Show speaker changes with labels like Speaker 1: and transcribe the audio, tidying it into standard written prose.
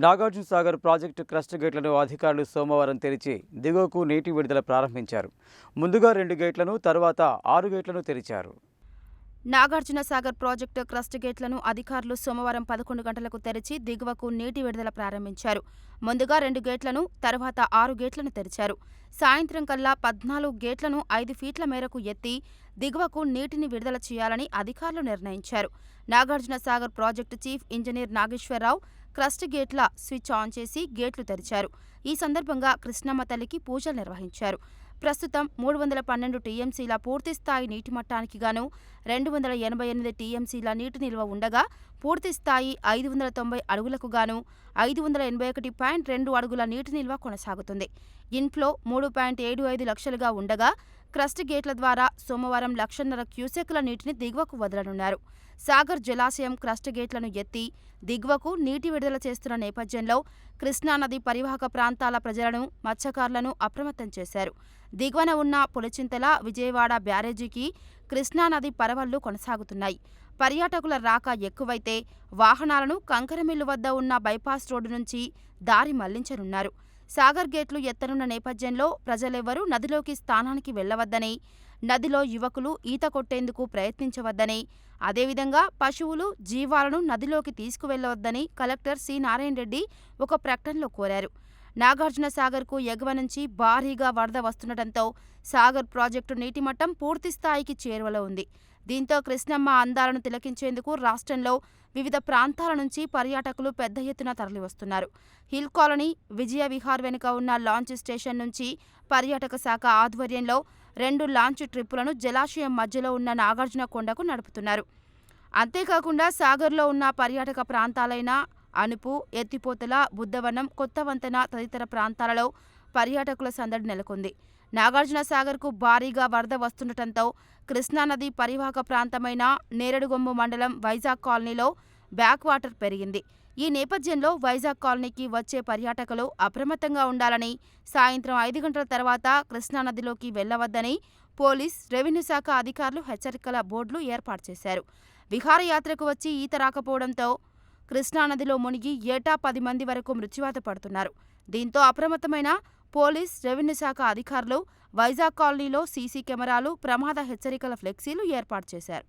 Speaker 1: Nagarjunasagar project crust గేట్లను అధికారులు సోమవారం తెరిచి దిగువకు నీటి విడుదల ప్రారంభించారు. ముందుగా 2 గేట్లను, తరువాత 6 గేట్లను తెరిచారు.
Speaker 2: నాగార్జునసాగర్ ప్రాజెక్టు క్రస్ట్ గేట్లను అధికారులు సోమవారం 11 గంటలకు తెరిచి దిగువకు నీటి విడుదల ప్రారంభించారు. ముందుగా 2 గేట్లను, తర్వాత 6 గేట్లను తెరిచారు. సాయంత్రం కల్లా 14 గేట్లను 5 ఫీట్ల మేరకు ఎత్తి దిగువకు నీటిని విడుదల చేయాలని అధికారులు నిర్ణయించారు. Nagarjunasagar project chief engineer Nageswararao crest గేట్ల స్విచ్ ఆన్ చేసి గేట్లు తెరిచారు. ఈ సందర్భంగా కృష్ణమ్మ తల్లికి పూజలు నిర్వహించారు. ప్రస్తుతం 312 టీఎంసీల పూర్తిస్థాయి నీటి మట్టానికి గాను 288 టీఎంసీల నీటి నిల్వ ఉండగా, పూర్తిస్థాయి 590 అడుగులకు గాను 581.2 అడుగుల నీటి నిల్వ కొనసాగుతుంది. ఇన్ఫ్లో 3.75 లక్షలుగా ఉండగా, క్రస్ట్ గేట్ల ద్వారా సోమవారం 1,50,000 క్యూసెక్కుల నీటిని దిగువకు వదలనున్నారు. సాగర్ జలాశయం క్రస్ట్ గేట్లను ఎత్తి దిగువకు నీటి విడుదల చేస్తున్న నేపథ్యంలో కృష్ణానది పరివాహక ప్రాంతాల ప్రజలను, మత్స్యకారులను అప్రమత్తం చేశారు. దిగువన ఉన్న పులిచింతల, విజయవాడ బ్యారేజీకి కృష్ణానది పరవళ్లు కొనసాగుతున్నాయి. పర్యాటకుల రాక ఎక్కువైతే వాహనాలను కంకరమిల్లు వద్ద ఉన్న బైపాస్ రోడ్డు నుంచి దారి మళ్లించనున్నారు. సాగర్ గేట్లు ఎత్తనున్న నేపథ్యంలో ప్రజలెవరూ నదిలోకి స్నానానికి వెళ్లవద్దని, నదిలో యువకులు ఈత కొట్టేందుకు ప్రయత్నించవద్దని, అదేవిధంగా పశువులు, జీవాలను నదిలోకి తీసుకువెళ్లవద్దని కలెక్టర్ సి. నారాయణ రెడ్డి ఒక ప్రకటనలో కోరారు. నాగార్జునసాగర్కు ఎగువ నుంచి భారీగా వరద వస్తుండటంతో సాగర్ ప్రాజెక్టు నీటిమట్టం పూర్తిస్థాయికి చేరువలో ఉంది. దీంతో కృష్ణమ్మ అందాలను తిలకించేందుకు రాష్ట్రంలో వివిధ ప్రాంతాల నుంచి పర్యాటకులు పెద్ద ఎత్తున తరలివస్తున్నారు. హిల్ కాలనీ, విజయ విహార్ వెనుక ఉన్న లాంచ్ స్టేషన్ నుంచి పర్యాటక శాఖ ఆధ్వర్యంలో 2 లాంచ్ ట్రిప్పులను జలాశయం మధ్యలో ఉన్న నాగార్జున కొండకు నడుపుతున్నారు. అంతేకాకుండా సాగర్లో ఉన్న పర్యాటక ప్రాంతాలైన అనుపు, ఎత్తిపోతల, బుద్ధవనం, కొత్త వంతెన తదితర ప్రాంతాలలో పర్యాటకుల సందడి నెలకొంది. నాగార్జునసాగర్కు భారీగా వరద వస్తుండటంతో కృష్ణానది పరివాహక ప్రాంతమైన నేరేడుగొమ్ము మండలం వైజాగ్ కాలనీలో బ్యాక్ వాటర్ పెరిగింది. ఈ నేపథ్యంలో వైజాగ్ కాలనీకి వచ్చే పర్యాటకులు అప్రమత్తంగా ఉండాలని, సాయంత్రం 5 గంటల తర్వాత కృష్ణానదిలోకి వెళ్లవద్దని పోలీస్, రెవెన్యూ శాఖ అధికారులు హెచ్చరికల బోర్డులు ఏర్పాటు చేశారు. విహారయాత్రకు వచ్చి ఈత రాకపోవడంతో కృష్ణానదిలో మునిగి ఏటా 10 మంది వరకు మృత్యువాత పడుతున్నారు. దీంతో అప్రమత్తమైన పోలీస్, రెవెన్యూ శాఖ అధికారులు వైజాగ్ కాలనీలో సీసీ కెమెరాలు, ప్రమాద హెచ్చరికల ఫ్లెక్సీలు ఏర్పాటు చేశారు.